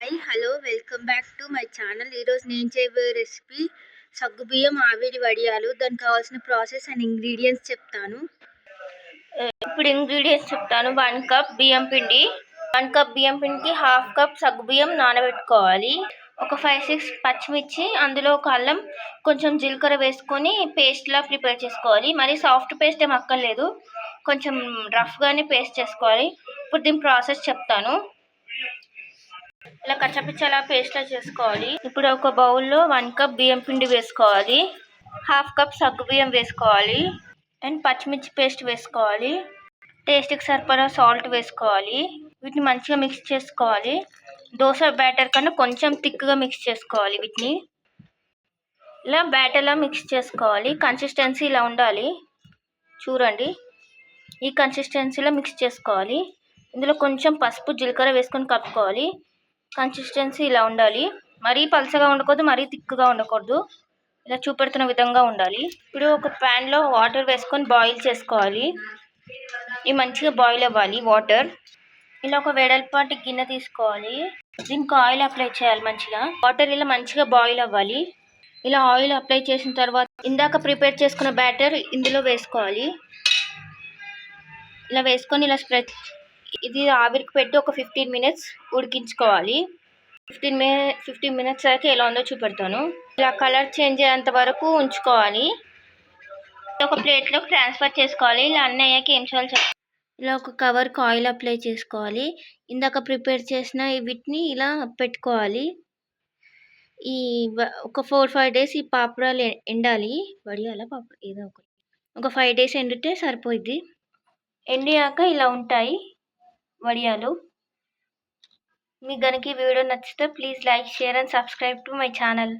Hi hello welcome back to my channel. ఈరోజు నేను చేయబోయే రెసిపీ సగ్గుబియ్యం ఆవిరి వడియాలు. దానికి కావాల్సిన ప్రాసెస్ అండ్ ఇంగ్రీడియంట్స్ చెప్తాను. ఇప్పుడు ఇంగ్రీడియంట్స్ చెప్తాను. 1 కప్ బియ్యం పిండి, 1 కప్ బియ్యం పిండికి హాఫ్ కప్ సగ్గుబియ్యం నానబెట్టుకోవాలి. ఒక 5-6 పచ్చిమిర్చి, అందులో ఒక అల్లం, కొంచెం జీలకర్ర వేసుకొని పేస్ట్లా ప్రిపేర్ చేసుకోవాలి. మరి సాఫ్ట్ పేస్ట్ ఏం అక్కర్లేదు, కొంచెం రఫ్గానే పేస్ట్ చేసుకోవాలి. ఇప్పుడు దీని ప్రాసెస్ చెప్తాను. ఇలా కచ్చపిచ్చలా పేస్ట్లా చేసుకోవాలి. ఇప్పుడు ఒక బౌల్లో 1 కప్ బియ్యం పిండి వేసుకోవాలి, హాఫ్ కప్ సగ్గుబియ్యం వేసుకోవాలి, అండ్ పచ్చిమిర్చి పేస్ట్ వేసుకోవాలి. టేస్ట్కి సరిపడా సాల్ట్ వేసుకోవాలి. వీటిని మంచిగా మిక్స్ చేసుకోవాలి. దోశ బ్యాటర్ కన్నా కొంచెం థిక్గా మిక్స్ చేసుకోవాలి. వీటిని ఇలా బ్యాటర్లా మిక్స్ చేసుకోవాలి. కన్సిస్టెన్సీ ఇలా ఉండాలి, చూడండి. ఈ కన్సిస్టెన్సీలో మిక్స్ చేసుకోవాలి. ఇందులో కొంచెం పసుపు, జీలకర్ర వేసుకొని కలుపుకోవాలి. కన్సిస్టెన్సీ ఇలా ఉండాలి. మరీ పలచగా ఉండకూడదు, మరీ థిక్గా ఉండకూడదు. ఇలా చూపెడుతున్న విధంగా ఉండాలి. ఇప్పుడు ఒక ప్యాన్లో వాటర్ వేసుకొని బాయిల్ చేసుకోవాలి. ఇవి మంచిగా బాయిల్ అవ్వాలి వాటర్. ఇలా ఒక వెడల్పాటి గిన్నె తీసుకోవాలి. దీనికి ఆయిల్ అప్లై చేయాలి. మంచిగా వాటర్ ఇలా మంచిగా బాయిల్ అవ్వాలి. ఇలా ఆయిల్ అప్లై చేసిన తర్వాత ఇందాక ప్రిపేర్ చేసుకున్న బ్యాటర్ ఇందులో వేసుకోవాలి. ఇలా వేసుకొని ఇలా స్ప్రెడ్, ఇది ఆవిరికి పెట్టి ఒక 15 మినిట్స్ ఉడికించుకోవాలి. 15 మినిట్స్ అయితే ఎలా ఉందో చూపెడతాను. ఇలా కలర్ చేంజ్ అయ్యేంత వరకు ఉంచుకోవాలి. ఒక ప్లేట్లోకి ట్రాన్స్ఫర్ చేసుకోవాలి. ఇలా అన్నీ అయ్యాక ఏం చేయాలి, ఇలా ఒక కవర్కి ఆయిల్ అప్లై చేసుకోవాలి. ఇందాక ప్రిపేర్ చేసిన వీటిని ఇలా పెట్టుకోవాలి. ఈ ఒక 4-5 డేస్ ఈ పాపడాలు ఎండాలి. వడియాల పాపడ ఏదో ఒక 5 డేస్ ఎండితే సరిపోద్ది. ఎండియాక ఇలా ఉంటాయి వడియాలు. మీకు కనుక ఈ వీడియో నచ్చితే please like, share and subscribe to my channel.